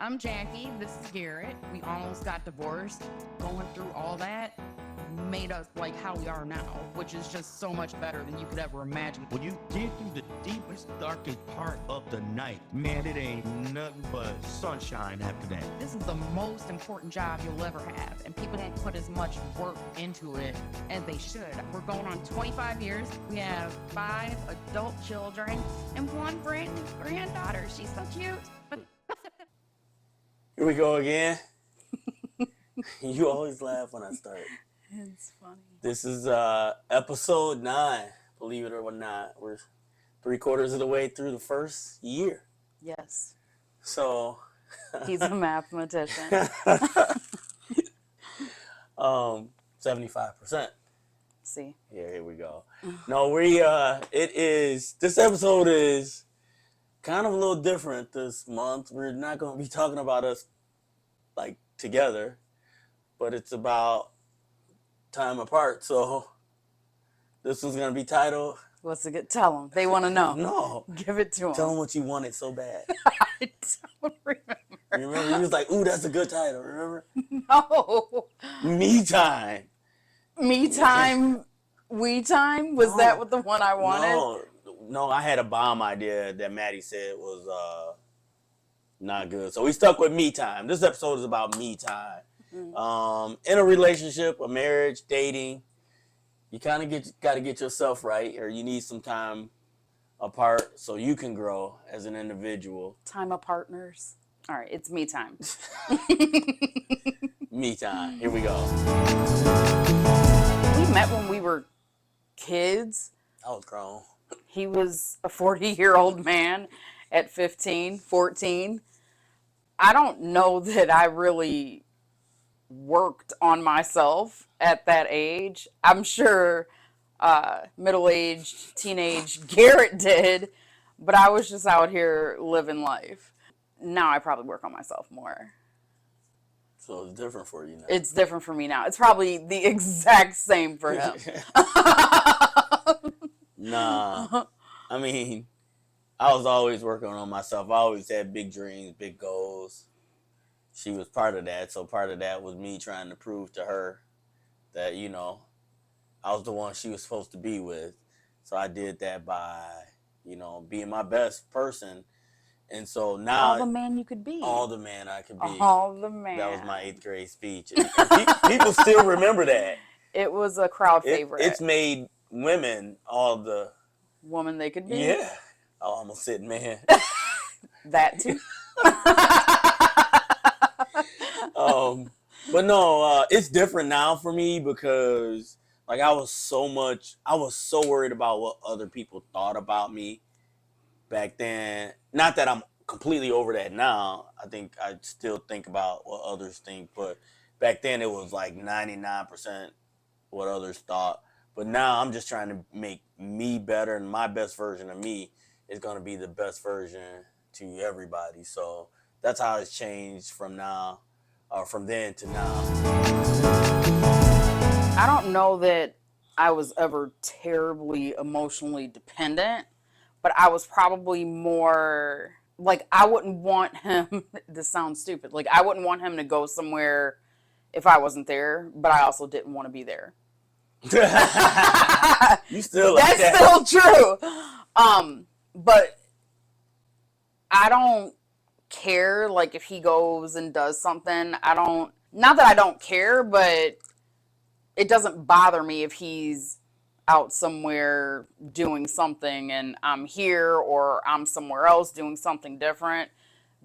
I'm Jackie. This is Garrett. We almost got divorced. Going through all that made us like how we are now, which is just so much better than you could ever imagine. When you dig through the deepest, darkest part of the night, man, it ain't nothing but sunshine after that. This is the most important job you'll ever have, and people don't put as much work into it as they should. We're going on 25 years. We have 5 adult children and 1 brand new granddaughter. She's so cute. Here we go again. You always laugh when I start. It's funny. This is episode 9, believe it or not. We're 3/4 of the way through the first year. Yes. So He's a mathematician. 75%. See? Yeah, here we go. No, this episode is kind of a little different this month. We're not going to be talking about us like together, but it's about time apart. So this one's going to be titled... What's it good? Tell them. They want to know. No. Give it to them. Tell them what you wanted so bad. I don't remember. You remember? He was like, ooh, that's a good title. Remember? No. Me Time. Me Time, We Time? Was that what the one I wanted? No, I had a bomb idea that Maddie said was not good. So we stuck with Me Time. This episode is about me time. In a relationship, a marriage, dating, you kind of got to get yourself right, or you need some time apart so you can grow as an individual. Time Apart-ners. All right, it's Me Time. Me Time. Here we go. We met when we were kids. I was grown. He was a 40-year-old man at 15, 14. I don't know that I really worked on myself at that age. I'm sure middle-aged, teenage Garrett did, but I was just out here living life. Now I probably work on myself more. So it's different for you now. It's different for me now. It's probably the exact same for him. Nah. I mean, I was always working on myself. I always had big dreams, big goals. She was part of that. So part of that was me trying to prove to her that, I was the one she was supposed to be with. So I did that by, being my best person. And so now... All the man you could be. All the man I could be. All the man. That was my 8th grade speech. And people still remember that. It was a crowd favorite. It's made women all the... Woman they could be. Yeah. I almost said man. That too. But no, it's different now for me because I was so worried about what other people thought about me back then. Not that I'm completely over that now. I think I still think about what others think, but back then it was like 99% what others thought. But now I'm just trying to make me better, and my best version of me is going to be the best version to everybody. So that's how it's changed from then to now. I don't know that I was ever terribly emotionally dependent, but I was probably more I wouldn't want him, this sounds stupid, I wouldn't want him to go somewhere if I wasn't there, but I also didn't want to be there. You still like That's that. still true. But I don't care if he goes and does something. Not that I don't care, but it doesn't bother me if he's out somewhere doing something and I'm here or I'm somewhere else doing something different.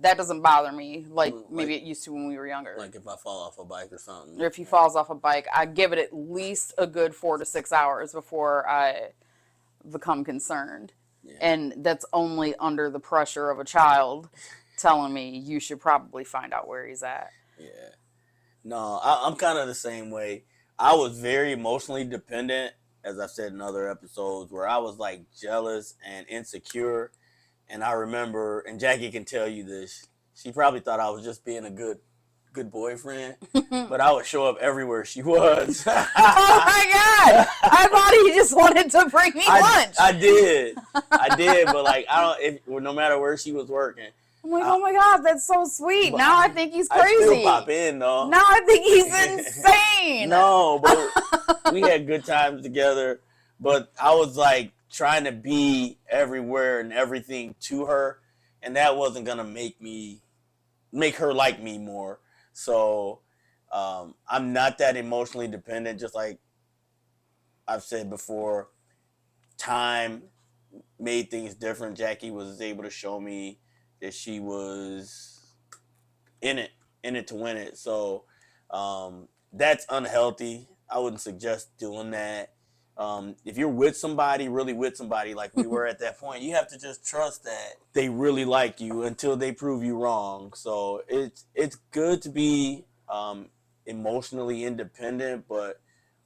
That doesn't bother me maybe it used to when we were younger. If I fall off a bike or something. Or if he falls off a bike, I give it at least a good 4 to 6 hours before I become concerned. Yeah. And that's only under the pressure of a child telling me you should probably find out where he's at. Yeah. No, I'm kind of the same way. I was very emotionally dependent, as I've said in other episodes, where I was jealous and insecure. And I remember, and Jackie can tell you this, she probably thought I was just being a good boyfriend, but I would show up everywhere she was. Oh my God! I thought he just wanted to bring me lunch. I did, but I don't. No matter where she was working, I'm like, oh my God, that's so sweet. But Now I think he's crazy. I still pop in though. Now I think he's insane. No, but we had good times together. But I was like trying to be everywhere and everything to her, and that wasn't gonna make her like me more. So I'm not that emotionally dependent. Just like I've said before, time made things different. Jackie was able to show me that she was in it to win it. So that's unhealthy. I wouldn't suggest doing that. If you're with somebody, really with somebody like we were at that point, you have to just trust that they really like you until they prove you wrong. So it's good to be emotionally independent, but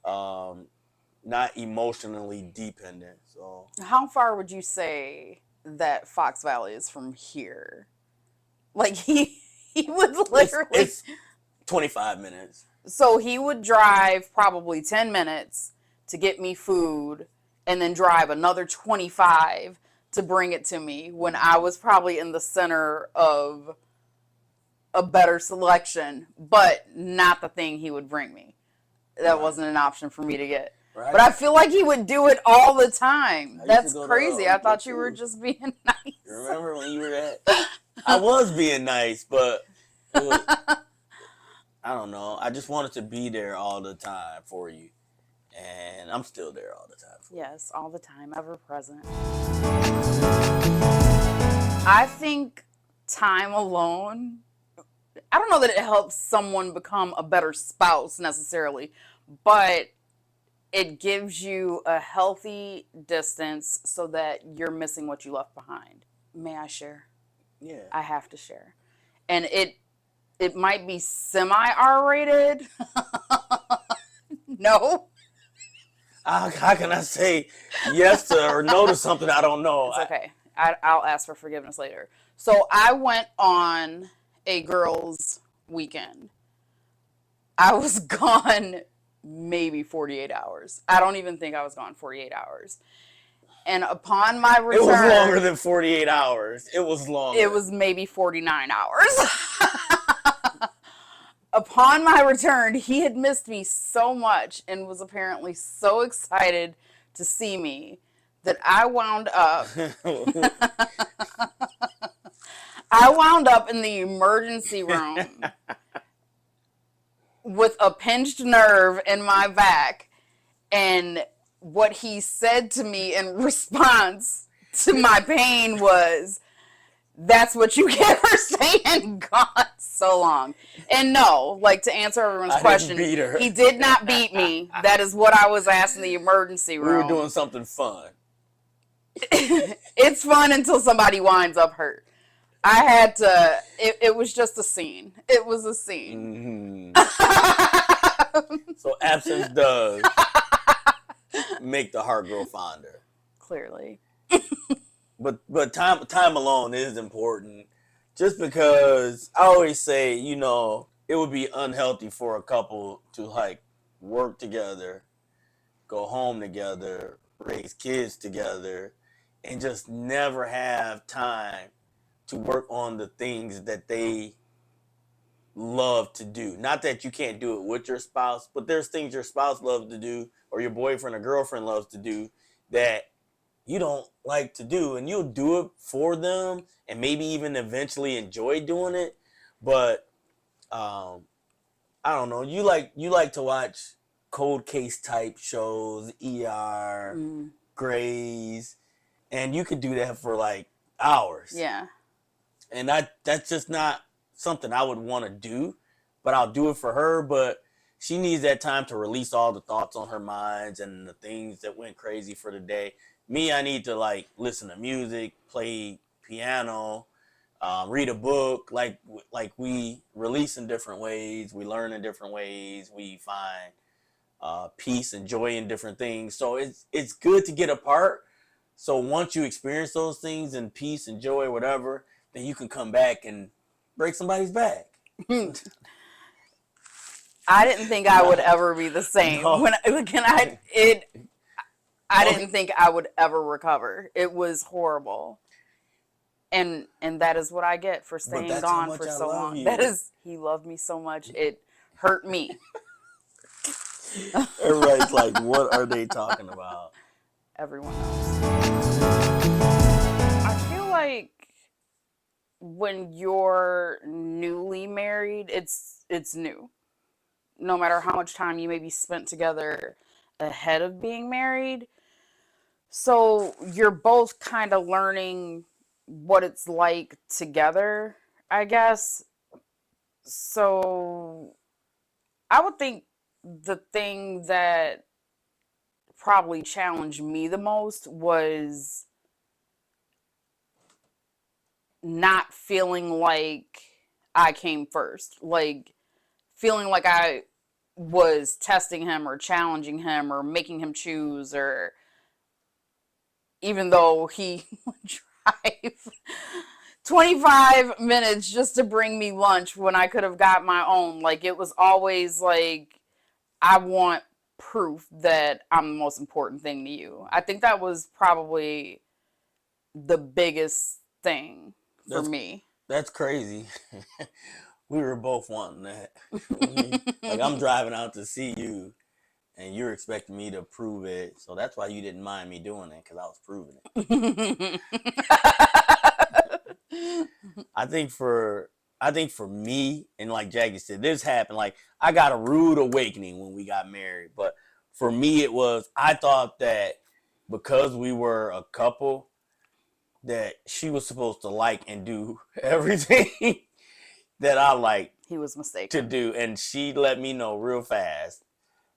not emotionally dependent. So how far would you say that Fox Valley is from here? Like he would literally it's 25 minutes. So he would drive probably 10 minutes to get me food and then drive another 25 to bring it to me when I was probably in the center of a better selection, but not the thing he would bring me. That wasn't an option for me to get. Right. But I feel like he would do it all the time. That's crazy. I thought you were just being nice. Remember when you were at? I was being nice, but it was, I don't know. I just wanted to be there all the time for you. And I'm still there all the time. Yes, all the time, ever present. I think time alone, I don't know that it helps someone become a better spouse necessarily, but it gives you a healthy distance so that you're missing what you left behind. May I share? Yeah. I have to share. And it might be semi-R-rated. No. How can I say yes to or no to something I don't know? It's okay. I'll ask for forgiveness later. So I went on a girls' weekend. I was gone maybe 48 hours. I don't even think I was gone 48 hours. And upon my return... It was longer than 48 hours. It was longer. It was maybe 49 hours. Upon my return, he had missed me so much and was apparently so excited to see me that I wound up... I wound up in the emergency room with a pinched nerve in my back, and what he said to me in response to my pain was, "That's what you get for staying gone so long." And no, like, to answer everyone's question, he did not beat me. That is what I was asked in the emergency room. We were doing something fun. It's fun until somebody winds up hurt. I had to, it was just a scene. It was a scene. Mm-hmm. So absence does make the heart grow fonder. Clearly. But time alone is important. Just because I always say, you know, it would be unhealthy for a couple to like work together, go home together, raise kids together, and just never have time to work on the things that they love to do. Not that you can't do it with your spouse, but there's things your spouse loves to do or your boyfriend or girlfriend loves to do that you don't like to do, and you'll do it for them and maybe even eventually enjoy doing it. But I don't know, you like to watch cold case type shows, ER, Grays, and you could do that for like hours. Yeah. And that's just not something I would want to do, but I'll do it for her. But she needs that time to release all the thoughts on her minds and the things that went crazy for the day. Me, I need to like listen to music, play piano, read a book. Like we release in different ways, we learn in different ways, we find peace and joy in different things. So it's good to get apart. So once you experience those things and peace and joy, whatever, then you can come back and break somebody's back. I didn't think I would ever be the same. No. I didn't think I would ever recover. It was horrible. And that is what I get for staying that's how gone much for I so love long. you. That is, he loved me so much it hurt me. Everybody's like, what are they talking about? Everyone knows. I feel like when you're newly married, it's new. No matter how much time you maybe spent together ahead of being married. So you're both kind of learning what it's like together, I guess. So I would think the thing that probably challenged me the most was not feeling like I came first. Like feeling like I was testing him or challenging him or making him choose, or even though he would drive 25 minutes just to bring me lunch when I could have got my own. Like it was always like, I want proof that I'm the most important thing to you. I think that was probably the biggest thing for me. That's crazy. We were both wanting that. Like, I'm driving out to see you, and you're expecting me to prove it. So that's why you didn't mind me doing it, because I was proving it. I think for me, and like Jackie said, this happened. Like, I got a rude awakening when we got married. But for me, it was, I thought that because we were a couple, that she was supposed to like and do everything that I like He was to mistaken. do. And she let me know real fast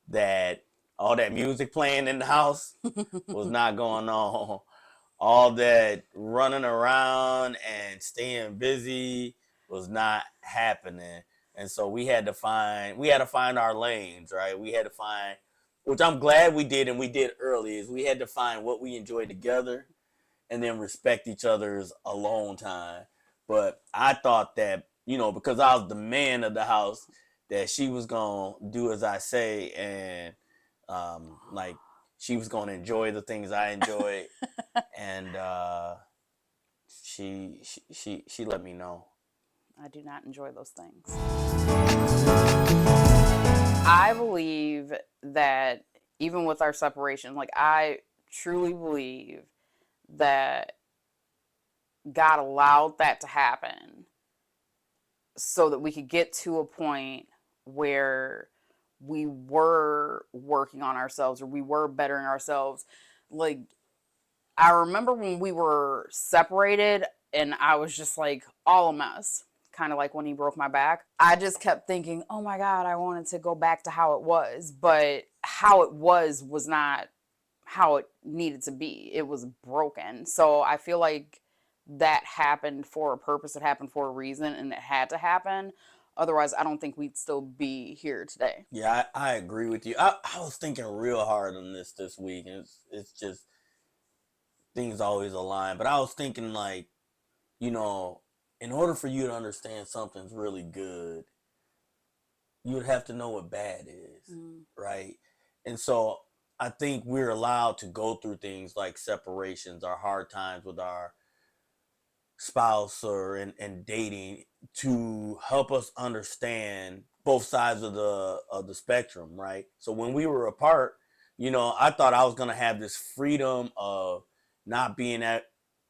that all that music playing in the house was not going on. All that running around and staying busy was not happening. And so we had to find our lanes, right? We had to find, which I'm glad we did, and we did early, is we had to find what we enjoyed together and then respect each other's alone time. But I thought that, because I was the man of the house, that she was gonna do as I say, and like, she was gonna enjoy the things I enjoyed, and she let me know. I do not enjoy those things. I believe that even with our separation, like I truly believe that God allowed that to happen so that we could get to a point where we were working on ourselves, or we were bettering ourselves. Like, I remember when we were separated and I was just like all a mess, kind of like when he broke my back. I just kept thinking, oh my God, I wanted to go back to how it was. But how it was not how it needed to be. It was broken. So I feel like that happened for a purpose. It happened for a reason, and it had to happen. Otherwise, I don't think we'd still be here today. Yeah, I agree with you. I was thinking real hard on this week, and it's just things always align. But I was thinking, like, in order for you to understand something's really good, you'd have to know what bad is, right? And so I think we're allowed to go through things like separations, our hard times with our spouse, or and dating, to help us understand both sides of the spectrum, right? So when we were apart, I thought I was gonna have this freedom of not being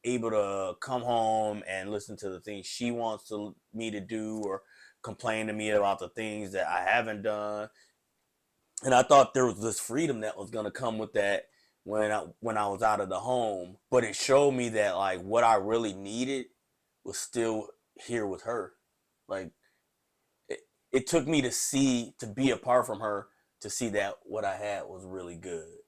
able to come home and listen to the things she wants me to do, or complain to me about the things that I haven't done. And I thought there was this freedom that was gonna come with that when I was out of the home. But it showed me that, like, what I really needed was still here with her. Like, it took me to be apart from her, to see that what I had was really good.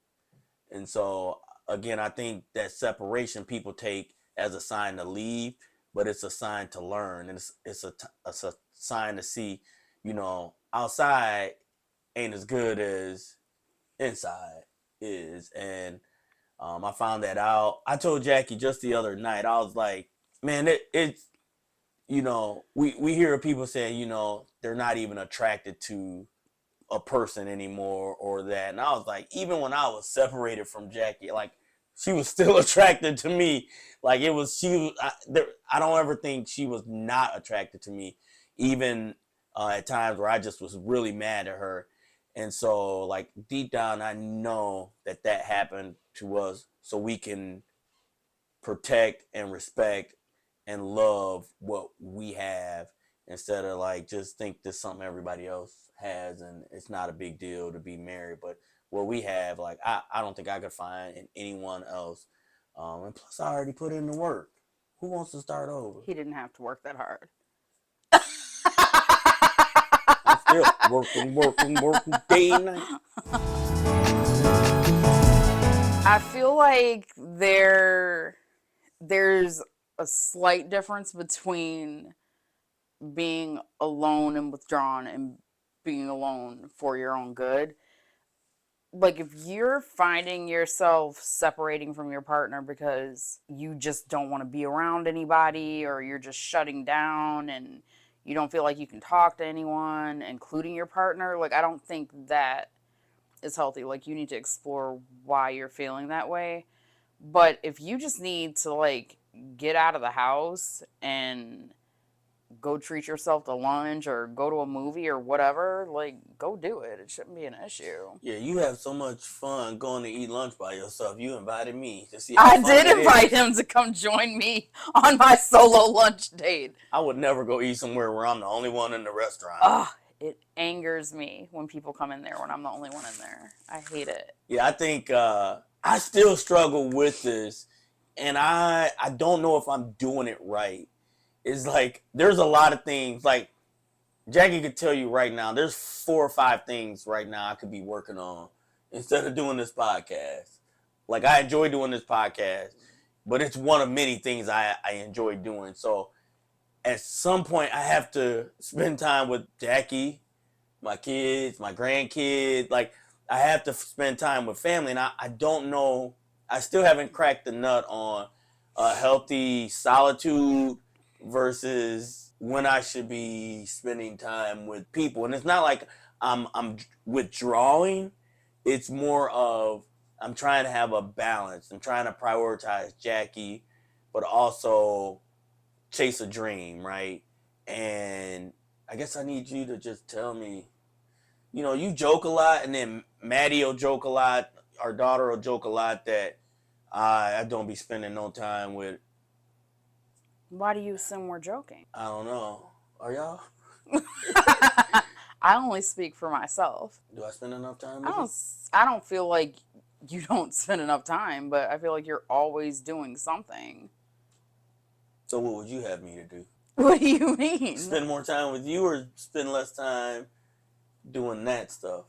And so, again, I think that separation people take as a sign to leave, but it's a sign to learn, and it's a sign to see, outside ain't as good as inside is. And I found that out. I told Jackie just the other night, I was like, man, it's, we hear people saying, they're not even attracted to a person anymore, or that. And I was like, even when I was separated from Jackie, like, she was still attracted to me. Like it was, I don't ever think she was not attracted to me, even at times where I just was really mad at her. And so, like, deep down, I know that happened to us so we can protect and respect and love what we have, instead of like just think this something everybody else has and it's not a big deal to be married. But what we have, like, I don't think I could find in anyone else. And plus, I already put in the work. Who wants to start over? He didn't have to work that hard. I'm still working day and night. I feel like there's a slight difference between being alone and withdrawn and being alone for your own good. Like, if you're finding yourself separating from your partner because you just don't want to be around anybody, or you're just shutting down and you don't feel like you can talk to anyone, including your partner, like, I don't think that is healthy. Like, you need to explore why you're feeling that way. But if you just need to, like, get out of the house and go treat yourself to lunch or go to a movie or whatever, like, go do it. It shouldn't be an issue. Yeah, you have so much fun going to eat lunch by yourself. You invited me to see how I fun did it invite is. him to come join me on my solo lunch date. I would never go eat somewhere where I'm the only one in the restaurant. Ugh, it angers me when people come in there when I'm the only one in there. I hate it. Yeah, I think I still struggle with this, and I don't know if I'm doing it right. It's like there's a lot of things, like Jackie could tell you right now, there's 4 or 5 things right now I could be working on instead of doing this podcast. Like, I enjoy doing this podcast, but it's one of many things I enjoy doing. So at some point I have to spend time with Jackie, my kids, my grandkids. Like, I have to spend time with family, and I don't know, I still haven't cracked the nut on healthy solitude versus when I should be spending time with people. And it's not like I'm withdrawing. It's more of I'm trying to have a balance. I'm trying to prioritize Jackie, but also chase a dream, right? And I guess I need you to just tell me, you know, you joke a lot, and then Maddie will joke a lot. Our daughter will joke a lot that I don't be spending no time with. Why do you assume we're joking? I don't know. Are y'all? I only speak for myself. Do I spend enough time with you? I don't feel like you don't spend enough time, but I feel like you're always doing something. So what would you have me to do? What do you mean? Spend more time with you, or spend less time doing that stuff?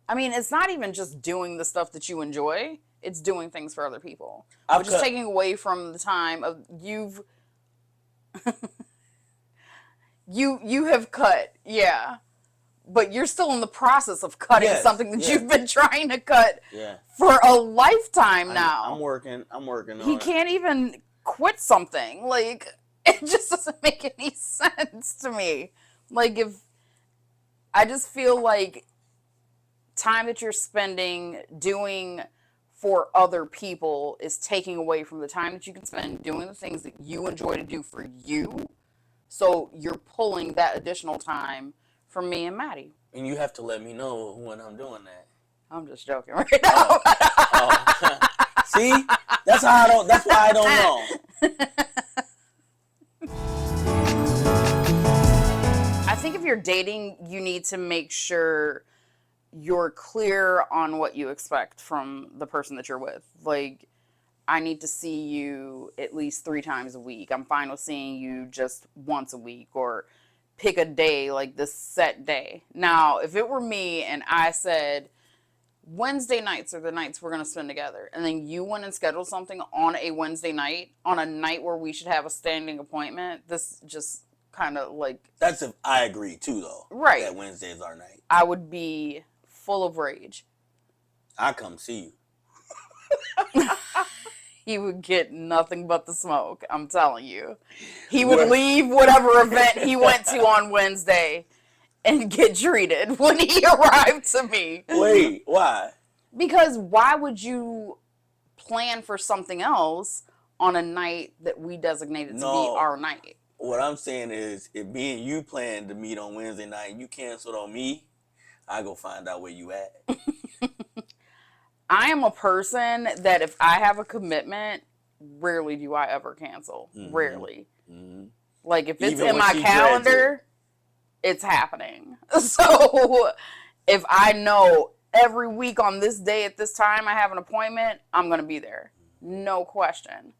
I mean, it's not even just doing the stuff that you enjoy. It's doing things for other people. Which is taking away from the time of you have cut, yeah. But you're still in the process of cutting something that you've been trying to cut for a lifetime now. I'm working on it. He can't even quit something. Like, it just doesn't make any sense to me. Like, if I just feel like time that you're spending doing for other people is taking away from the time that you can spend doing the things that you enjoy to do for you. So you're pulling that additional time from me and Maddie. And you have to let me know when I'm doing that. I'm just joking right now. Oh. See? That's why I don't know. I think if you're dating, you need to make sure you're clear on what you expect from the person that you're with. Like, I need to see you at least 3 times a week. I'm fine with seeing you just once a week, or pick a day, like this set day. Now, if it were me and I said Wednesday nights are the nights we're going to spend together, and then you went and scheduled something on a Wednesday night, on a night where we should have a standing appointment, this just kind of like... That's if I agree too, though. Right. That Wednesday is our night. I would be full of rage. I come see you. He would get nothing but the smoke, I'm telling you. He would leave whatever event he went to on Wednesday and get treated when he arrived to me. Wait, why? Because why would you plan for something else on a night that we designated to be No. our night. What I'm saying is, if me and you plan to meet on Wednesday night and you canceled on me, I go find out where you at. I am a person that if I have a commitment, rarely do I ever cancel. Mm-hmm. Rarely. Mm-hmm. Like if it's Even in when my she dreads calendar, it's happening. So if I know every week on this day at this time I have an appointment, I'm going to be there. No question.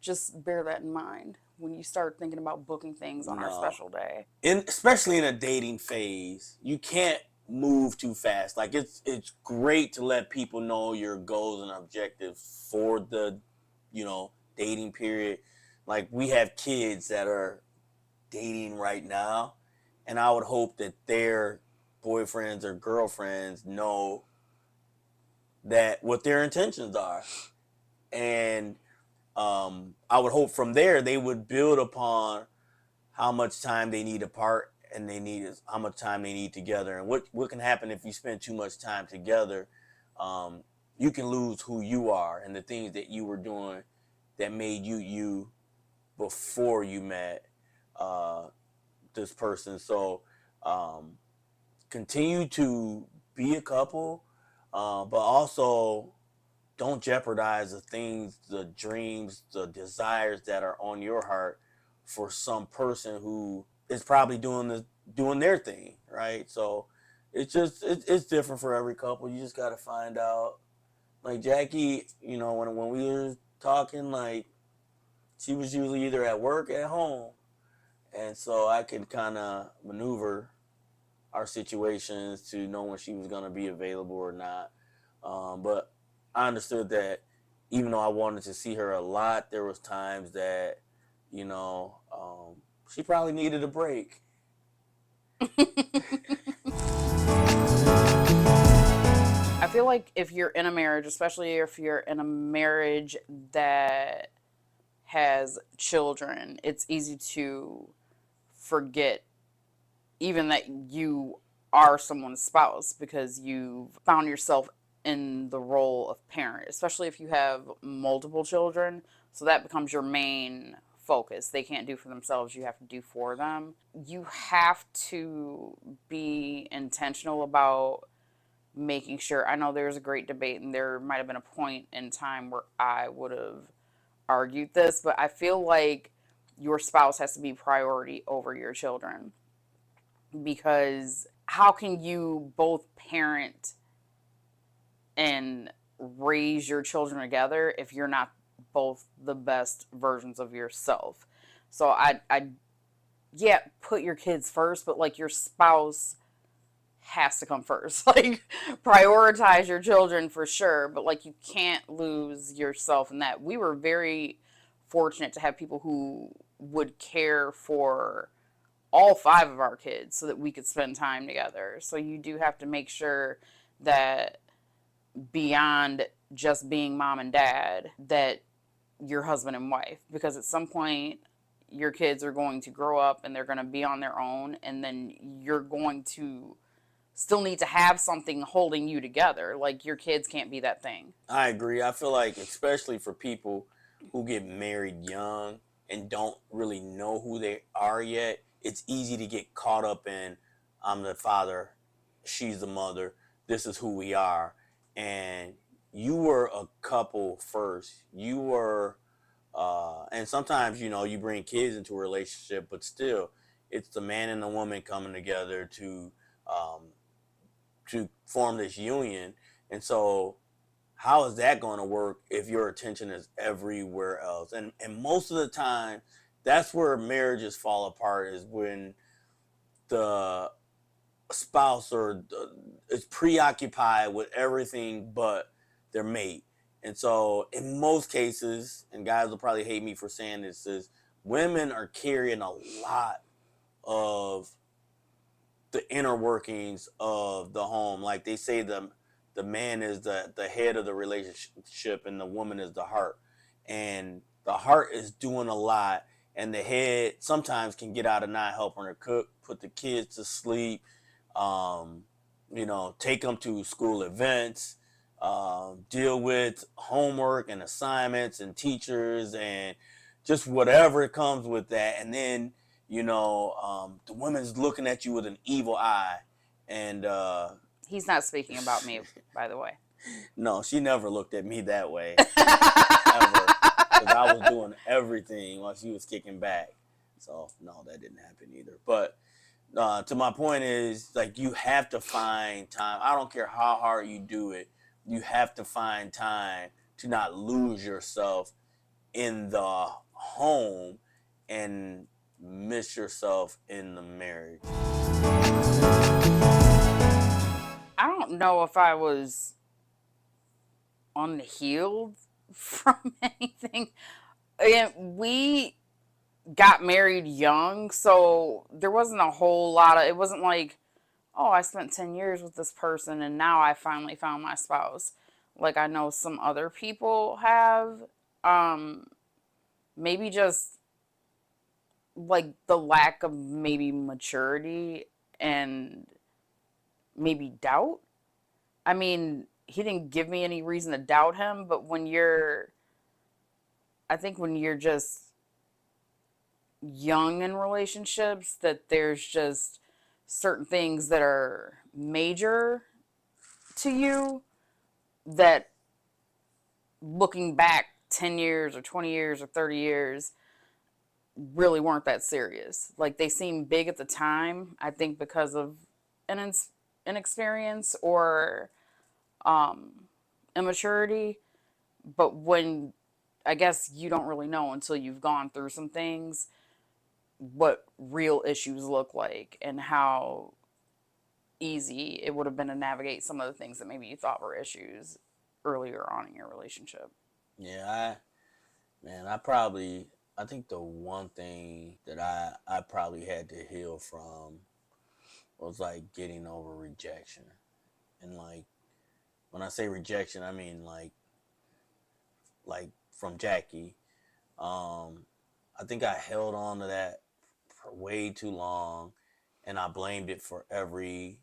Just bear that in mind when you start thinking about booking things on our special day. Especially in a dating phase, you can't move too fast. Like it's great to let people know your goals and objectives for the, dating period. Like we have kids that are dating right now, and I would hope that their boyfriends or girlfriends know that what their intentions are. And I would hope from there they would build upon how much time they need apart and how much time they need together. And what can happen if you spend too much time together, you can lose who you are and the things that you were doing that made you before you met this person. So continue to be a couple, but also don't jeopardize the things, the dreams, the desires that are on your heart for some person who is probably doing their thing, right? So it's different for every couple. You just got to find out. Like Jackie, when we were talking, like she was usually either at work, at home, and so I could kind of maneuver our situations to know when she was gonna be available or not. But I understood that even though I wanted to see her a lot, there was times that, she probably needed a break. I feel like if you're in a marriage, especially if you're in a marriage that has children, it's easy to forget even that you are someone's spouse because you've found yourself in the role of parent, especially if you have multiple children. So that becomes your main focus. They can't do for themselves, you have to do for them. You have to be intentional about making sure. I know there's a great debate, and there might have been a point in time where I would have argued this, but I feel like your spouse has to be priority over your children, because how can you both parent and raise your children together if you're not both the best versions of yourself? So I put your kids first, but like your spouse has to come first. Like prioritize your children for sure, but like you can't lose yourself in that. We were very fortunate to have people who would care for all 5 of our kids so that we could spend time together. So you do have to make sure that beyond just being mom and dad, that you're husband and wife, because at some point your kids are going to grow up and they're going to be on their own, and then you're going to still need to have something holding you together. Like your kids can't be that thing. I agree. I feel like especially for people who get married young and don't really know who they are yet, it's easy to get caught up in, I'm the father, she's the mother, this is who we are. And you were a couple first. You were, and sometimes, you bring kids into a relationship, but still, it's the man and the woman coming together to form this union. And so how is that going to work if your attention is everywhere else? And most of the time, that's where marriages fall apart, is when the spouse is preoccupied with everything but their mate. And so in most cases, and guys will probably hate me for saying this, is women are carrying a lot of the inner workings of the home. Like they say the man is the head of the relationship and the woman is the heart. And the heart is doing a lot, and the head sometimes can get out of not helping her cook, put the kids to sleep, take them to school events, deal with homework and assignments and teachers and just whatever comes with that. And then, the woman's looking at you with an evil eye. And He's not speaking about me, by the way. no, she never looked at me that way, ever. Because I was doing everything while she was kicking back. So, no, that didn't happen either. But to my point is, like, you have to find time. I don't care how hard you do it. You have to find time to not lose yourself in the home and miss yourself in the marriage. I don't know if I was unhealed from anything. And we got married young, so there wasn't a whole lot of, it wasn't like, oh, I spent 10 years with this person and now I finally found my spouse. Like I know some other people have. Maybe just like the lack of maybe maturity and maybe doubt. I mean, he didn't give me any reason to doubt him, but I think when you're just young in relationships, that there's just certain things that are major to you that looking back 10 years or 20 years or 30 years really weren't that serious. Like they seemed big at the time, I think because of an inexperience or immaturity. But when, I guess you don't really know until you've gone through some things what real issues look like and how easy it would have been to navigate some of the things that maybe you thought were issues earlier on in your relationship. Yeah, I think the one thing that I probably had to heal from was like getting over rejection. And like, when I say rejection, I mean like from Jackie. I think I held on to that for way too long, and I blamed it for every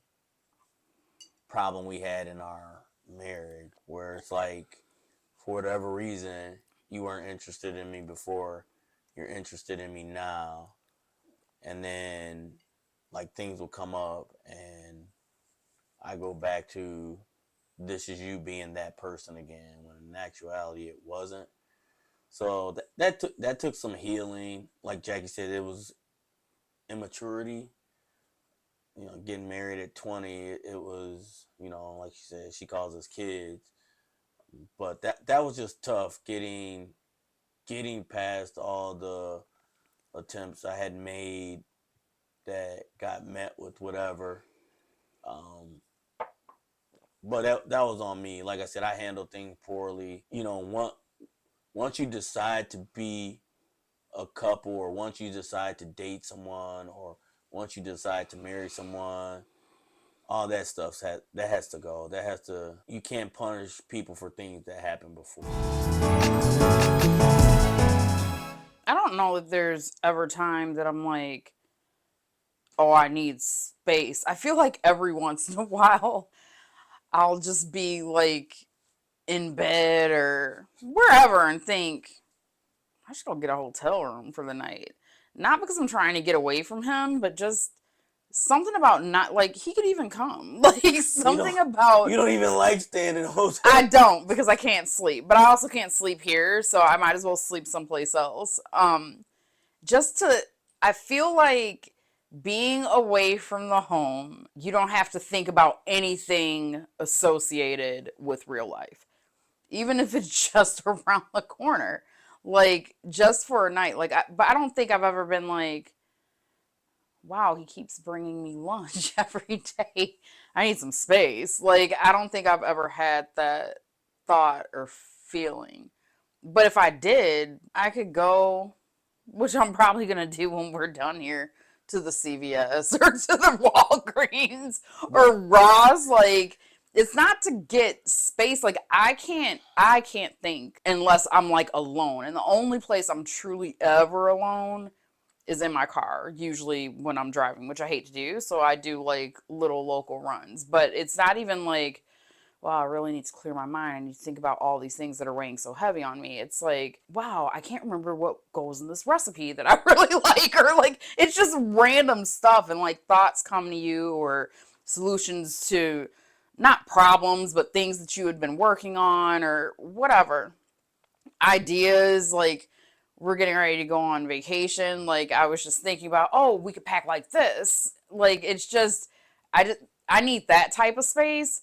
problem we had in our marriage. Where it's like, for whatever reason, you weren't interested in me before, you're interested in me now, and then like things will come up, and I go back to this is you being that person again, when in actuality it wasn't. So that took some healing. Like Jackie said, it was immaturity. Getting married at 20, it was, like she said, she calls us kids. But that was just tough, getting past all the attempts I had made that got met with whatever. Um, but that was on me. Like I said, I handled things poorly. Once you decide to be a couple, or once you decide to date someone, or once you decide to marry someone, all that that has to go. You can't punish people for things that happened before. I don't know if there's ever time that I'm like, oh, I need space. I feel like every once in a while I'll just be like in bed or wherever and think, I should go get a hotel room for the night. Not because I'm trying to get away from him, but just something about not like he could even come. Like something You about don't even like staying in a hotel. I don't because I can't sleep, but I also can't sleep here, so I might as well sleep someplace else. Just to I feel like being away from the home, you don't have to think about anything associated with real life. Even if it's just around the corner. Like just for a night. But I don't think I've ever been like, wow, he keeps bringing me lunch every day. I need some space. Like, I don't think I've ever had that thought or feeling. But if I did, I could go, which I'm probably going to do when we're done here, to the CVS or to the Walgreens or Ross. Like, it's not to get space. Like, I can't think unless I'm like alone. And the only place I'm truly ever alone is in my car, usually when I'm driving, which I hate to do. So I do like little local runs, but it's not even like, wow, I really need to clear my mind. I need to think about all these things that are weighing so heavy on me. It's like, wow, I can't remember what goes in this recipe that I really like, or like, it's just random stuff, and like thoughts come to you, or solutions to not problems, but things that you had been working on, or whatever. Ideas, like, we're getting ready to go on vacation. Like, I was just thinking about, oh, we could pack like this. Like, it's just, I need that type of space,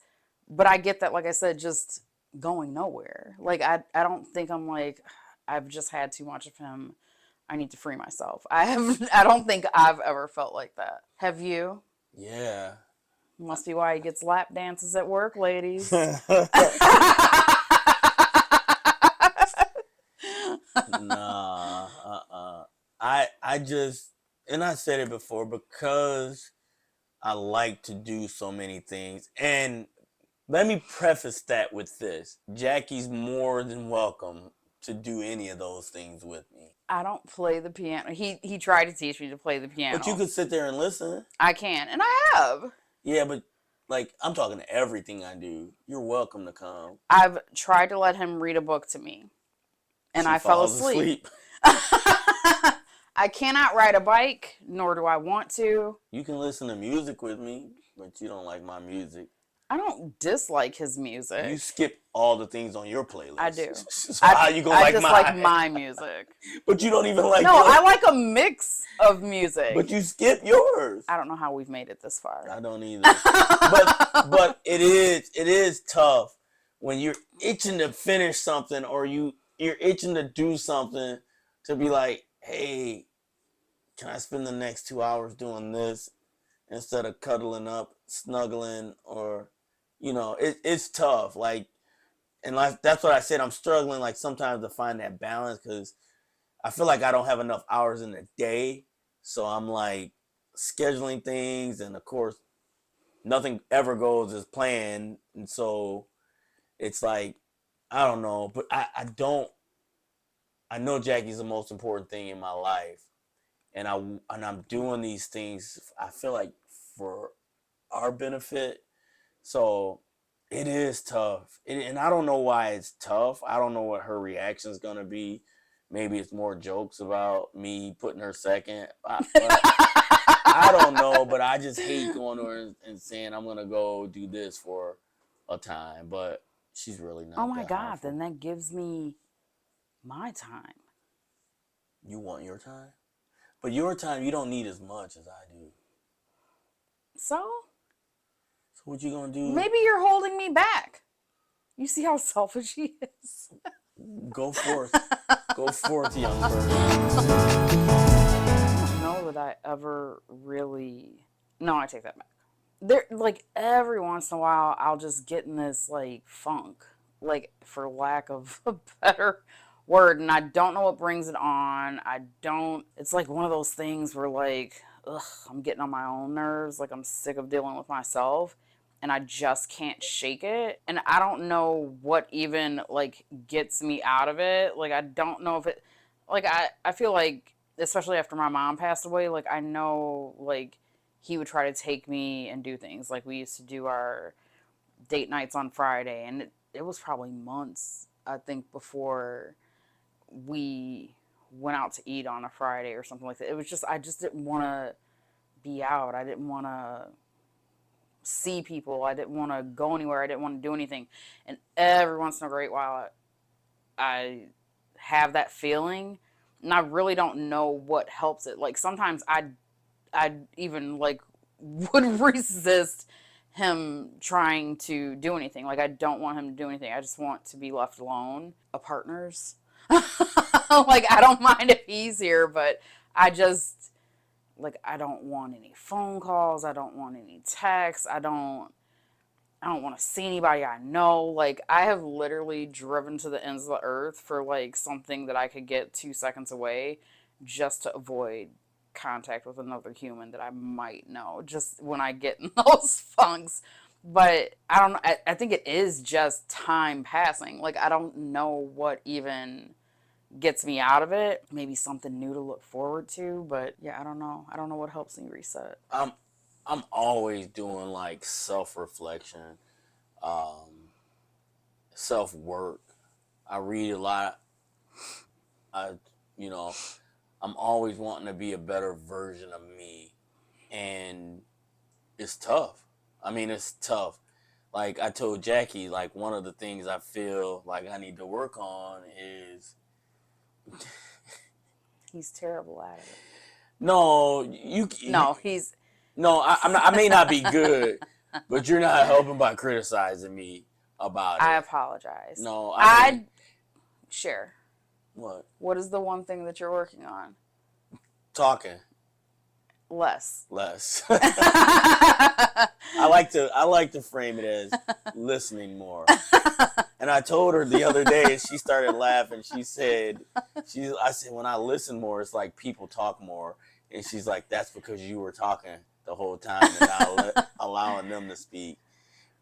but I get that, like I said, just going nowhere. Like, I don't think I'm like, I've just had too much of him. I need to free myself. I don't think I've ever felt like that. Have you? Yeah. Must be why he gets lap dances at work, ladies. Nah, I just, and I said it before, because I like to do so many things. And let me preface that with this. Jackie's more than welcome to do any of those things with me. I don't play the piano. He tried to teach me to play the piano. But you could sit there and listen. I can, and I have. Yeah, but like, I'm talking to everything I do. You're welcome to come. I've tried to let him read a book to me, and I fell asleep. I cannot ride a bike, nor do I want to. You can listen to music with me, but you don't like my music. I don't dislike his music. You skip all the things on your playlist. I do. So how you gonna like mine? I dislike my music. But you don't even like No, yours. I like a mix of music. But you skip yours. I don't know how we've made it this far. I don't either. but it is tough when you're itching to finish something, or you're itching to do something, to be like, hey, can I spend the next 2 hours doing this instead of cuddling up, snuggling, or, it's tough. Like, and like, that's what I said. I'm struggling, like, sometimes to find that balance, because I feel like I don't have enough hours in the day. So I'm like scheduling things, and of course, nothing ever goes as planned. And so it's like, I don't know, but I know Jackie's the most important thing in my life. And I'm doing these things, I feel like, for our benefit. So it is tough. And I don't know why it's tough. I don't know what her reaction is going to be. Maybe it's more jokes about me putting her second. I don't know, but I just hate going to her and saying I'm going to go do this for a time. But she's really not. Oh my that God, harmful. then that gives me my time. You want your time? But your time, you don't need as much as I do. So what you gonna do? Maybe you're holding me back. You see how selfish he is. Go forth. Go forth, young bird. I don't know that I ever really... No, I take that back. There, like, every once in a while, I'll just get in this, like, funk. Like, for lack of a better word. And I don't know what brings it on. It's like one of those things where, like, I'm getting on my own nerves. Like, I'm sick of dealing with myself. And I just can't shake it. And I don't know what even, like, gets me out of it. Like, I don't know if it... Like, I feel like, especially after my mom passed away, like, I know, like, he would try to take me and do things. Like, we used to do our date nights on Friday. And it was probably months, I think, before we went out to eat on a Friday or something like that. It was just... I just didn't want to be out. I didn't want to see people. I didn't want to go anywhere. I didn't want to do anything. And every once in a great while, I have that feeling, and I really don't know what helps it. Like, sometimes I even, like, would resist him trying to do anything. Like, I don't want him to do anything. I just want to be left alone. Apart-ners. Like, I don't mind if he's here, but I just... Like, I don't want any phone calls. I don't want any texts. I don't want to see anybody I know. Like, I have literally driven to the ends of the earth for, like, something that I could get 2 seconds away just to avoid contact with another human that I might know, just when I get in those funks. But I don't know. I think it is just time passing. Like, I don't know what even gets me out of it. Maybe something new to look forward to, but yeah, I don't know. I don't know what helps me reset. I'm always doing, like, self-reflection. self-work. I read a lot. I, you know, I'm always wanting to be a better version of me, and it's tough. I mean, it's tough. Like I told Jackie, like one of the things I feel like I need to work on is He's terrible at it. no, No, he's. no. I'm not, I may not be good, but you're not helping by criticizing me about I it. apologize. No, I share. What? What is the one thing that you're working on? Talking. Less. I like to frame it as listening more. And I told her the other day, and she started laughing. She said, I said, when I listen more, it's like people talk more. And she's like, that's because you were talking the whole time and not allowing them to speak.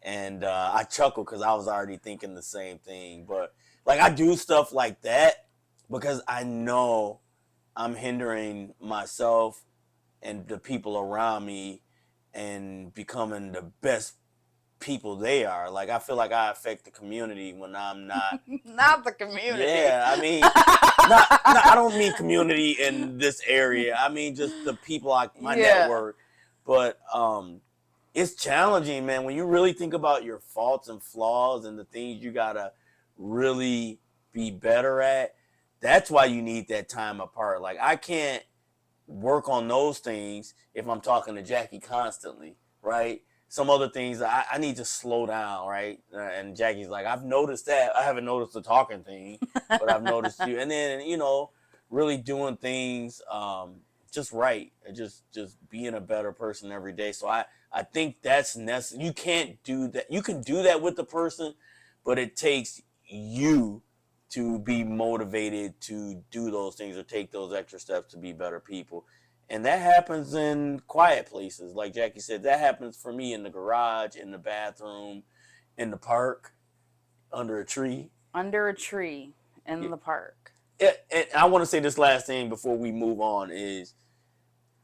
And I chuckled because I was already thinking the same thing. But like I do stuff like that because I know I'm hindering myself and the people around me and becoming the best people they are. Like I feel like I affect the community when I'm not. Not the community. Yeah, I mean, I don't mean community in this area. I mean just the people my network. But it's challenging, man. When you really think about your faults and flaws and the things you gotta really be better at, that's why you need that time apart. Like I can't work on those things if I'm talking to Jackie constantly, right? Some other things I need to slow down, right? And Jackie's like, I've noticed that. I haven't noticed the talking thing, but I've noticed you. And then, really doing things just right. Just being a better person every day. So I think that's necessary. You can't do that. You can do that with the person, but it takes you to be motivated to do those things or take those extra steps to be better people. And that happens in quiet places. Like Jackie said, that happens for me in the garage, in the bathroom, in the park, under a tree. Under a tree in the park. And I want to say this last thing before we move on is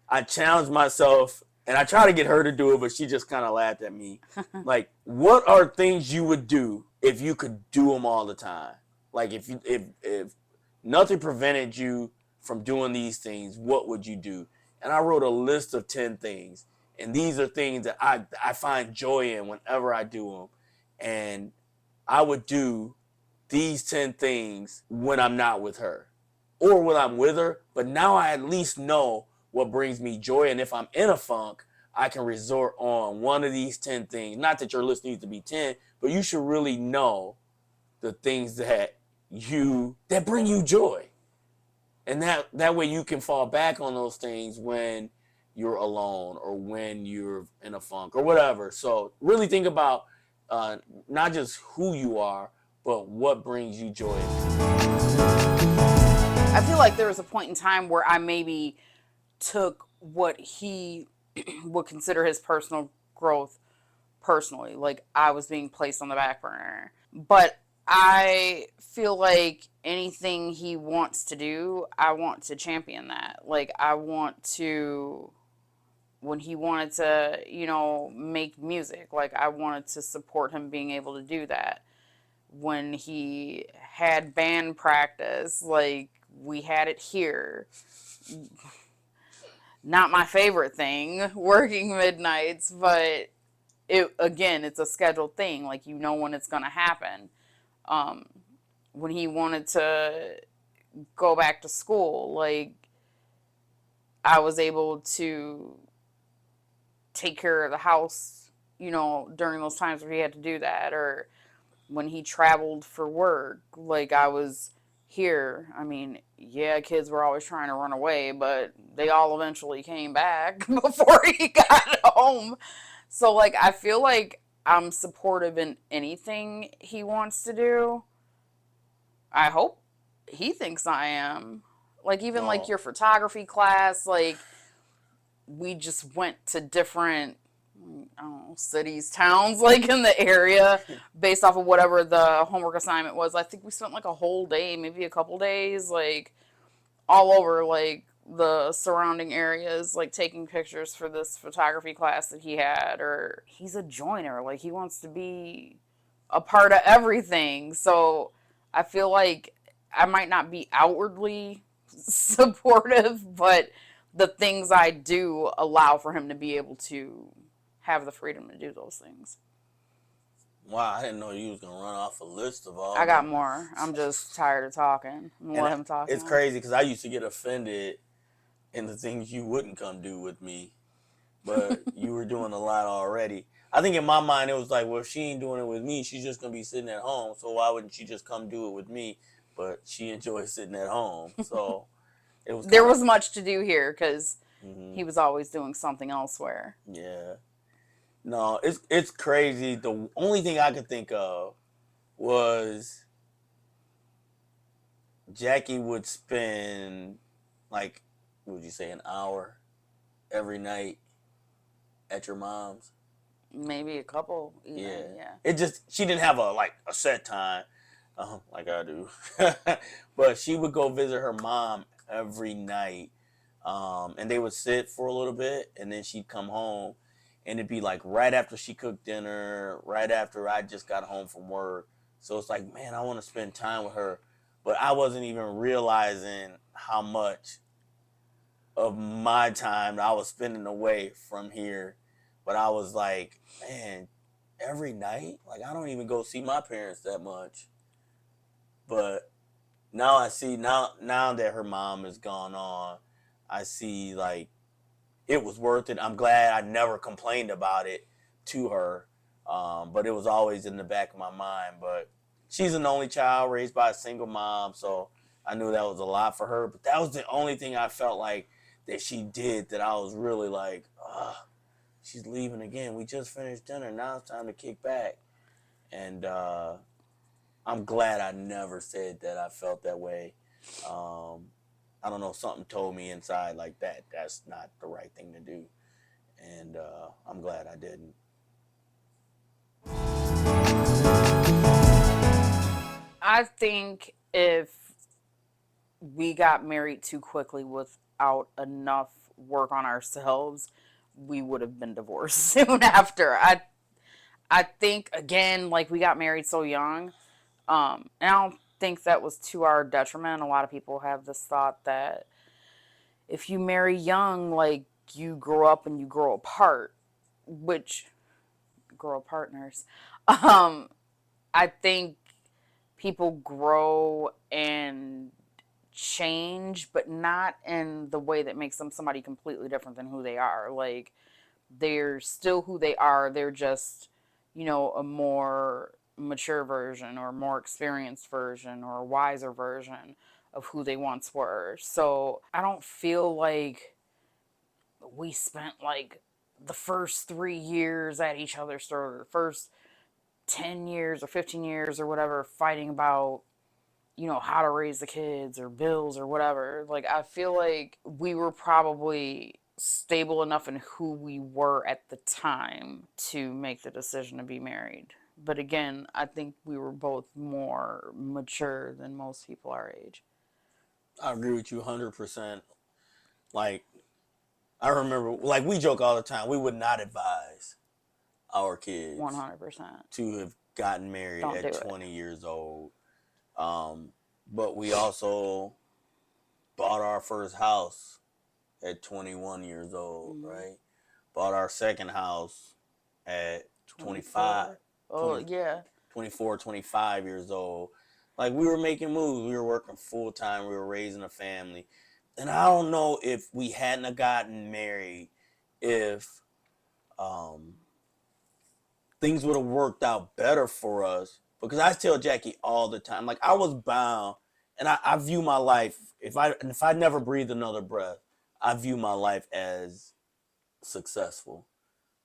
I challenge myself, and I try to get her to do it, but she just kind of laughed at me. Like, what are things you would do if you could do them all the time? Like if nothing prevented you from doing these things, what would you do? And I wrote a list of 10 things. And these are things that I find joy in whenever I do them. And I would do these 10 things when I'm not with her or when I'm with her. But now I at least know what brings me joy. And if I'm in a funk, I can resort on one of these 10 things. Not that your list needs to be 10, but you should really know the things that bring you joy. And that way you can fall back on those things when you're alone or when you're in a funk or whatever. So really think about not just who you are, but what brings you joy. I feel like there was a point in time where I maybe took what he would consider his personal growth personally. Like I was being placed on the back burner. But I feel like anything he wants to do, I want to champion that. Like I want to, when he wanted to, make music, like I wanted to support him being able to do that. When he had band practice, like we had it here. Not my favorite thing, working midnights, but it's a scheduled thing. Like when it's going to happen. When he wanted to go back to school, like I was able to take care of the house, during those times where he had to do that, or when he traveled for work, like I was here. I mean, yeah, kids were always trying to run away, but they all eventually came back before he got home. So like, I feel like I'm supportive in anything he wants to do. I hope he thinks I am. Like, even like your photography class, like, we just went to different, I don't know, cities, towns, like, in the area based off of whatever the homework assignment was. I think we spent like a whole day, maybe a couple days, like, all over, like, the surrounding areas, like, taking pictures for this photography class that he had. Or he's a joiner. Like, he wants to be a part of everything. So I feel like I might not be outwardly supportive, but the things I do allow for him to be able to have the freedom to do those things. Wow, I didn't know you was gonna run off a list of all I got them. more. I'm just tired of talking. I'm gonna And let him talk it's now. crazy because I used to get offended in the things you wouldn't come do with me, but you were doing a lot already. I think in my mind it was like, well, if she ain't doing it with me, she's just gonna be sitting at home. So why wouldn't she just come do it with me? But she enjoys sitting at home, so it was There kind was of much to do here because he was always doing something elsewhere. yeah. No, it's crazy. The only thing I could think of was Jackie would spend like, what would you say, an hour every night at your mom's. Maybe a couple, even. Yeah. Yeah. It just she didn't have a set time, like I do, but she would go visit her mom every night, and they would sit for a little bit, and then she'd come home, and it'd be like right after she cooked dinner, right after I just got home from work. So it's like, man, I want to spend time with her, but I wasn't even realizing how much of my time I was spending away from here. But I was like, man, every night, like I don't even go see my parents that much. But now I see now that her mom is gone on, I see like it was worth it. I'm glad I never complained about it to her, but it was always in the back of my mind. But she's an only child raised by a single mom, so I knew that was a lot for her. But that was the only thing I felt like that she did that I was really like, she's leaving again. We just finished dinner. Now it's time to kick back. And I'm glad I never said that I felt that way. I don't know, something told me inside like that's not the right thing to do. And I'm glad I didn't. I think if we got married too quickly without enough work on ourselves, we would have been divorced soon after. I think again, like we got married so young, and I don't think that was to our detriment. A lot of people have this thought that if you marry young, like you grow up and you grow apart, which grow apart-ners. Um, I think people grow and change, but not in the way that makes them somebody completely different than who they are. Like they're still who they are. They're just, a more mature version or more experienced version or a wiser version of who they once were. So I don't feel like we spent like the first 3 years at each other's throat or first 10 years or 15 years or whatever fighting about how to raise the kids or bills or whatever. Like I feel like we were probably stable enough in who we were at the time to make the decision to be married. But again, I think we were both more mature than most people our age. I agree with you 100%. Like, I remember, like, we joke all the time, we would not advise our kids 100%. to have gotten married Don't do at it. 20 years old. But we also bought our first house at 21 years old, right? Bought our second house at 25, 20, Yeah. 24, 25 years old. Like we were making moves. We were working full time. We were raising a family. And I don't know if we hadn't have gotten married, if things would have worked out better for us. Because I tell Jackie all the time, like I was bound, and I view my life, if I never breathe another breath, I view my life as successful.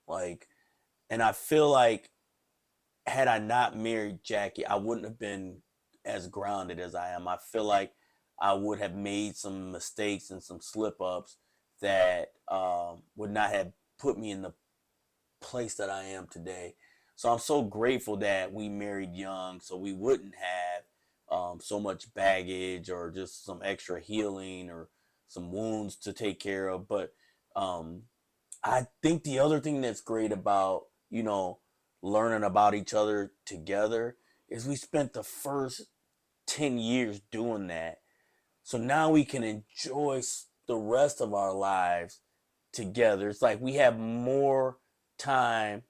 Like, and I feel like had I not married Jackie, I wouldn't have been as grounded as I am. I feel like I would have made some mistakes and some slip ups that would not have put me in the place that I am today. So I'm so grateful that we married young, so we wouldn't have so much baggage or just some extra healing or some wounds to take care of. But I think the other thing that's great about learning about each other together is we spent the first 10 years doing that. So now we can enjoy the rest of our lives together. It's like we have more time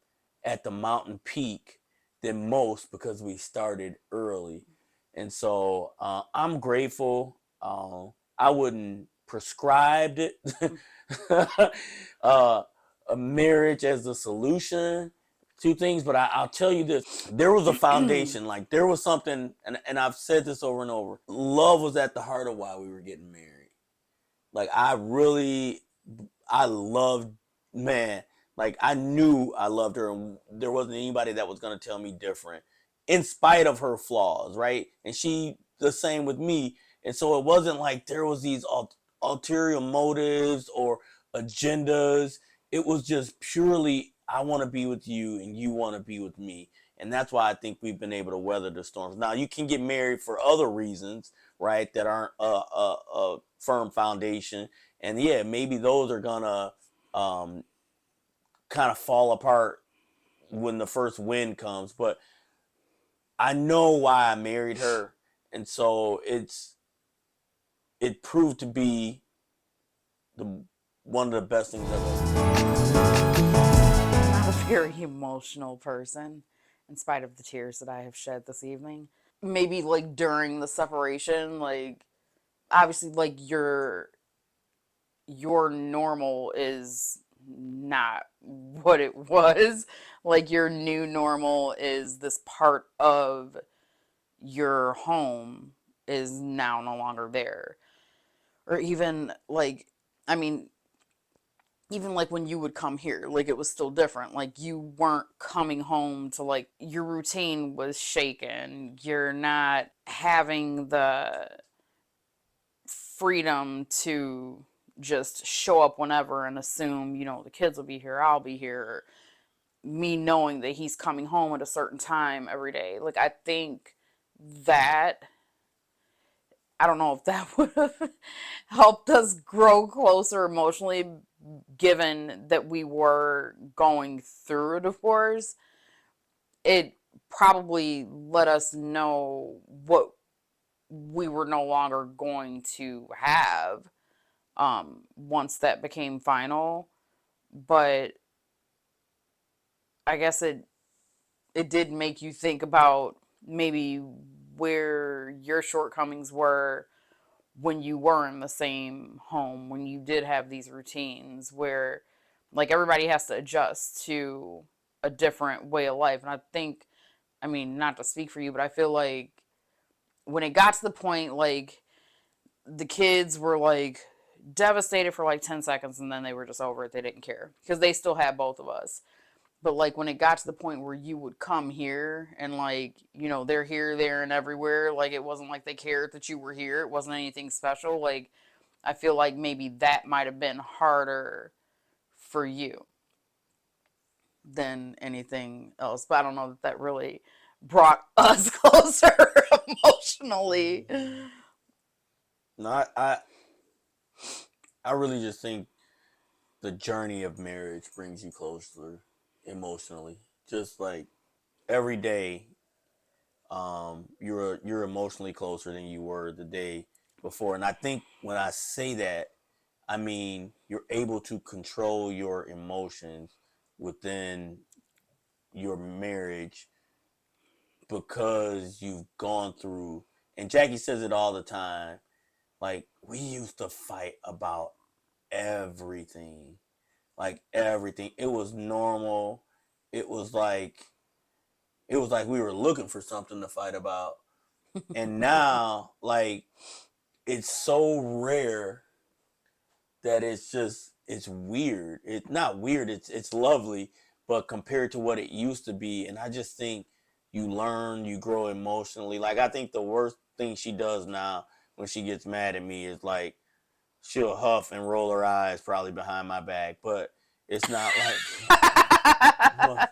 at the mountain peak than most because we started early. And so I'm grateful. I wouldn't prescribe it, uh, a marriage as a solution to things, but I'll tell you this. There was a foundation, like there was something, and I've said this over and over. Love was at the heart of why we were getting married. Like I loved, man, like I knew I loved her and there wasn't anybody that was going to tell me different in spite of her flaws, right? And she the same with me. And so it wasn't like there was these ulterior motives or agendas. It was just purely I want to be with you and you want to be with me. And that's why I think we've been able to weather the storms. Now you can get married for other reasons, right? That aren't a firm foundation. And yeah, maybe those are gonna kind of fall apart when the first wind comes. But I know why I married her, and so it proved to be the one of the best things ever. I'm not a very emotional person, in spite of the tears that I have shed this evening. Maybe like during the separation, like obviously like your normal is not what it was. Like your new normal is this part of your home is now no longer there. Or even like, I mean, even like when you would come here, like it was still different. Like you weren't coming home to like your routine was shaken. You're not having the freedom to just show up whenever and assume, the kids will be here, I'll be here. Me knowing that he's coming home at a certain time every day. Like I think that I don't know if that would have helped us grow closer emotionally, given that we were going through a divorce. It probably let us know what we were no longer going to have once that became final. But I guess it did make you think about maybe where your shortcomings were when you were in the same home, when you did have these routines where like everybody has to adjust to a different way of life. And I think, I mean, not to speak for you, but I feel like when it got to the point like the kids were like devastated for like 10 seconds and then they were just over it. They didn't care because they still had both of us. But like when it got to the point where you would come here and like, they're here, there, and everywhere, like it wasn't like they cared that you were here. It wasn't anything special. Like I feel like maybe that might have been harder for you than anything else. But I don't know that that really brought us closer emotionally. No, I really just think the journey of marriage brings you closer emotionally. Just like every day, you're emotionally closer than you were the day before. And I think when I say that, I mean you're able to control your emotions within your marriage because you've gone through. And Jackie says it all the time. Like we used to fight about everything, like everything. It was normal. It was like we were looking for something to fight about. And now, like, it's so rare that it's weird. It's not weird. It's lovely, but compared to what it used to be, and I just think you learn, you grow emotionally. Like I think the worst thing she does now when she gets mad at me is like she'll huff and roll her eyes probably behind my back, but it's not like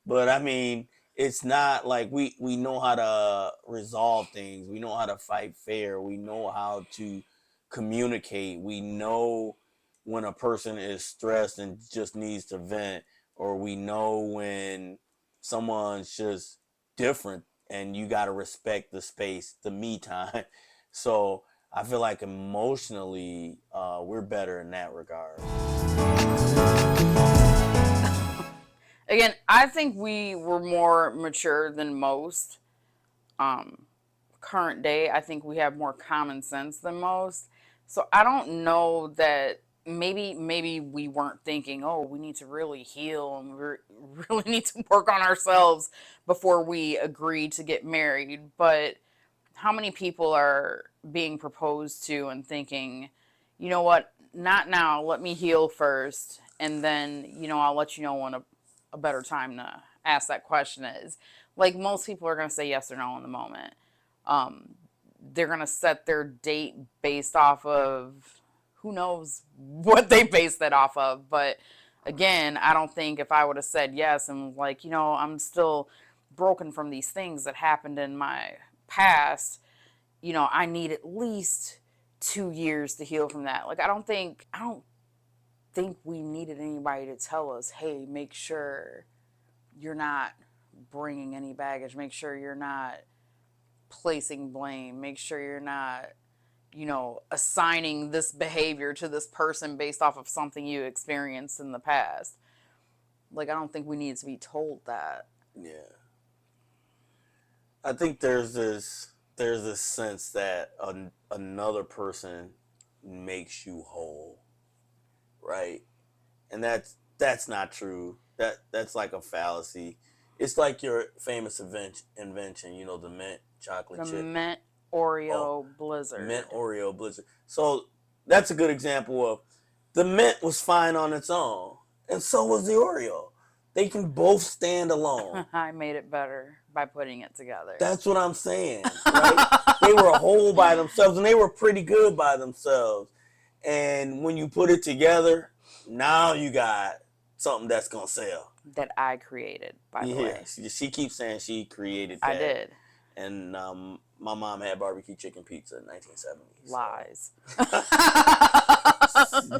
but I mean, it's not like we know how to resolve things. We know how to fight fair. We know how to communicate. We know when a person is stressed and just needs to vent, or we know when someone's just different, and you got to respect the space, the me time. So I feel like emotionally, we're better in that regard. Again, I think we were more mature than most. Current day, I think we have more common sense than most. So I don't know that maybe we weren't thinking, oh, we need to really heal and we really need to work on ourselves before we agree to get married. But how many people are being proposed to and thinking, you know what, not now, let me heal first, and then, I'll let you know when a better time to ask that question is. Like, most people are going to say yes or no in the moment. They're going to set their date based off of who knows what they base that off of. But again, I don't think if I would have said yes and was like, I'm still broken from these things that happened in my past, I need at least 2 years to heal from that. Like, I don't think we needed anybody to tell us, hey, make sure you're not bringing any baggage. Make sure you're not placing blame. Make sure you're not, assigning this behavior to this person based off of something you experienced in the past. Like, I don't think we need to be told that. Yeah. I think there's this sense that another person makes you whole, right? And that's not true. That's like a fallacy. It's like your famous invention, the mint chocolate chip. The mint Oreo Blizzard. Mint Oreo Blizzard. So that's a good example of the mint was fine on its own, and so was the Oreo. They can both stand alone. I made it better by putting it together. That's what I'm saying, right? They were whole by themselves, and they were pretty good by themselves. And when you put it together, now you got something that's going to sell. That I created, by the way. She keeps saying she created that. I did. And my mom had barbecue chicken pizza in 1970. Lies.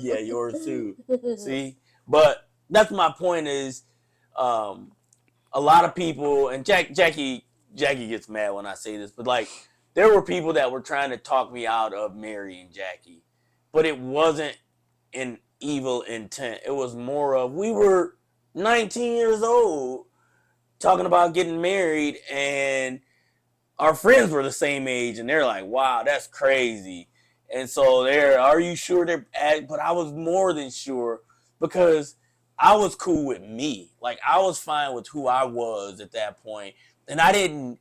Yeah, yours too. See? But that's my point is, a lot of people, and Jackie gets mad when I say this, but like, there were people that were trying to talk me out of marrying Jackie. But it wasn't an evil intent. It was more of, we were 19 years old talking about getting married, and our friends were the same age, and they're like, wow, that's crazy. And so are you sure but I was more than sure, because I was cool with me. Like, I was fine with who I was at that point. And I didn't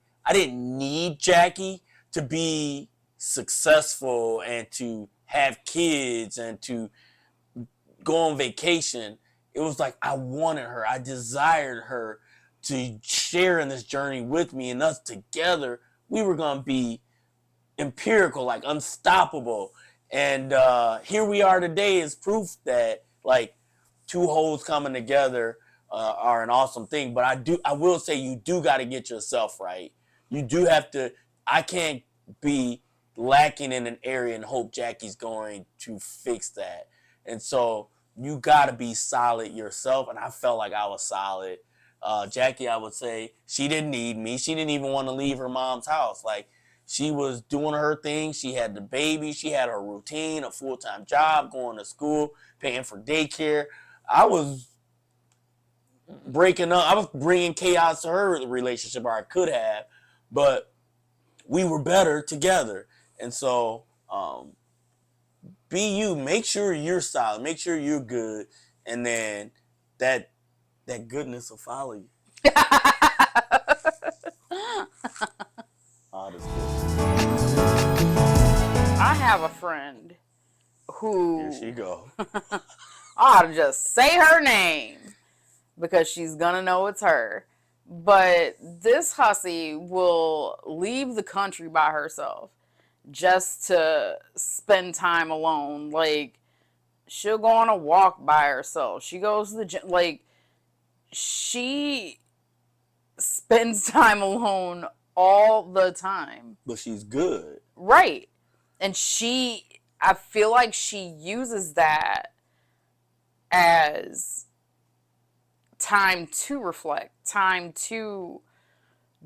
need Jackie to be successful and to have kids and to go on vacation. It was like, I wanted her. I desired her to share in this journey with me, and us together, we were going to be empirical, like unstoppable. And here we are today is proof that, like, two wholes coming together are an awesome thing. But I will say, you do got to get yourself right. You do have to. I can't be lacking in an area and hope Jackie's going to fix that. And so you got to be solid yourself. And I felt like I was solid. Jackie, I would say, she didn't need me. She didn't even want to leave her mom's house. Like, she was doing her thing. She had the baby. She had her routine, a full-time job, going to school, paying for daycare. I was breaking up. I was bringing chaos to her relationship, or I could have, but we were better together. And so, be you. Make sure you're solid. Make sure you're good, and then that goodness will follow you. I have a friend who... Here she go. I ought to just say her name because she's gonna know it's her. But this hussy will leave the country by herself just to spend time alone. Like, she'll go on a walk by herself. She goes to the gym. Like, she spends time alone all the time. But she's good. Right. And I feel like she uses that as time to reflect, time to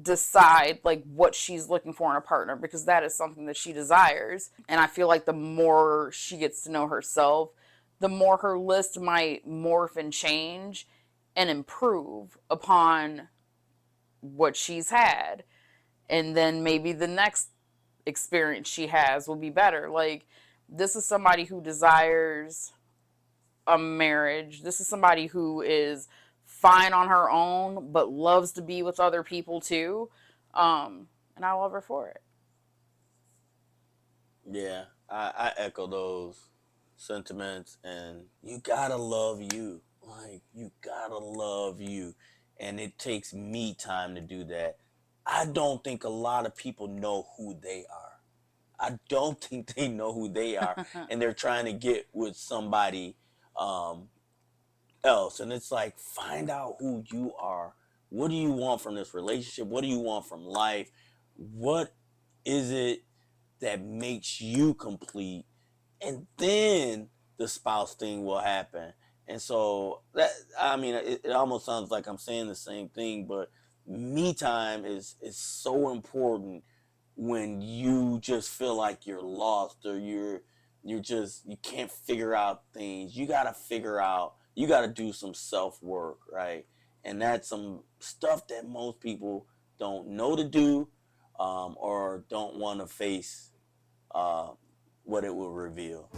decide like what she's looking for in a partner, because that is something that she desires. And I feel like the more she gets to know herself, the more her list might morph and change and improve upon what she's had. And then maybe the next experience she has will be better. Like, this is somebody who desires a marriage. This is somebody who is fine on her own, but loves to be with other people too. And I love her for it. Yeah, I echo those sentiments. And you gotta love you. Like, you gotta love you. And it takes me time to do that. I don't think a lot of people know who they are. I don't think they know who they are. And they're trying to get with somebody else. And it's like, find out who you are. What do you want from this relationship? What do you want from life? What is it that makes you complete? And then the spouse thing will happen. And so that, I mean, it almost sounds like I'm saying the same thing, but me time is so important when you just feel like you're lost, or you can't figure out things. You got to do some self-work, right? And that's some stuff that most people don't know to do, or don't want to face what it will reveal.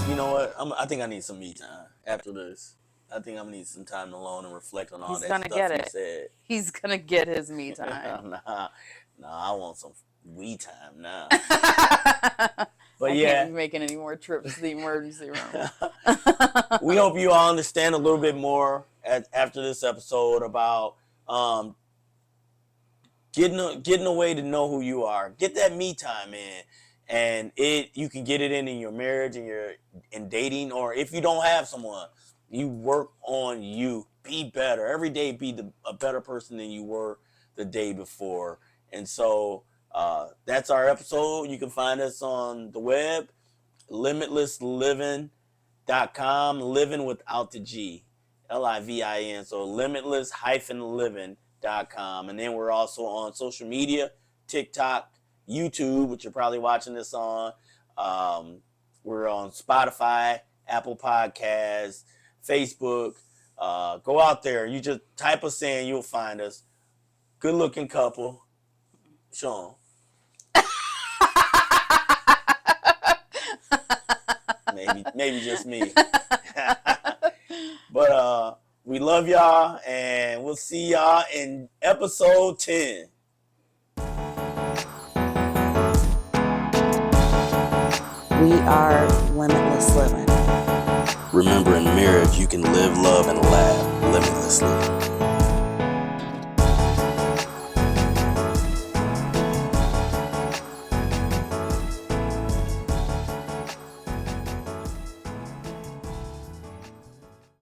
You know what? I think I need some me time after this. I think I'm gonna need some time alone and reflect on all He's that gonna stuff get you it. said. He's gonna get his me time. Nah, I want some we time now. But I yeah, can't be making any more trips to the emergency room. We hope you all understand a little bit more after this episode about getting a way to know who you are. Get that me time in, and you can get it in your marriage and in dating, or if you don't have someone, you work on you. Be better every day. Be a better person than you were the day before. And so that's our episode. You can find us on the web, limitlesslivin.com, living without the G, Livin. So limitless-livin.com. And then we're also on social media, TikTok, YouTube, which you're probably watching this on. We're on Spotify, Apple Podcasts, Facebook. Go out there. You just type us in, you'll find us. Good looking couple. Sean. maybe just me. But we love y'all, and we'll see y'all in episode 10. We are Limitless Living. Remember, in marriage, you can live, love, and laugh limitlessly.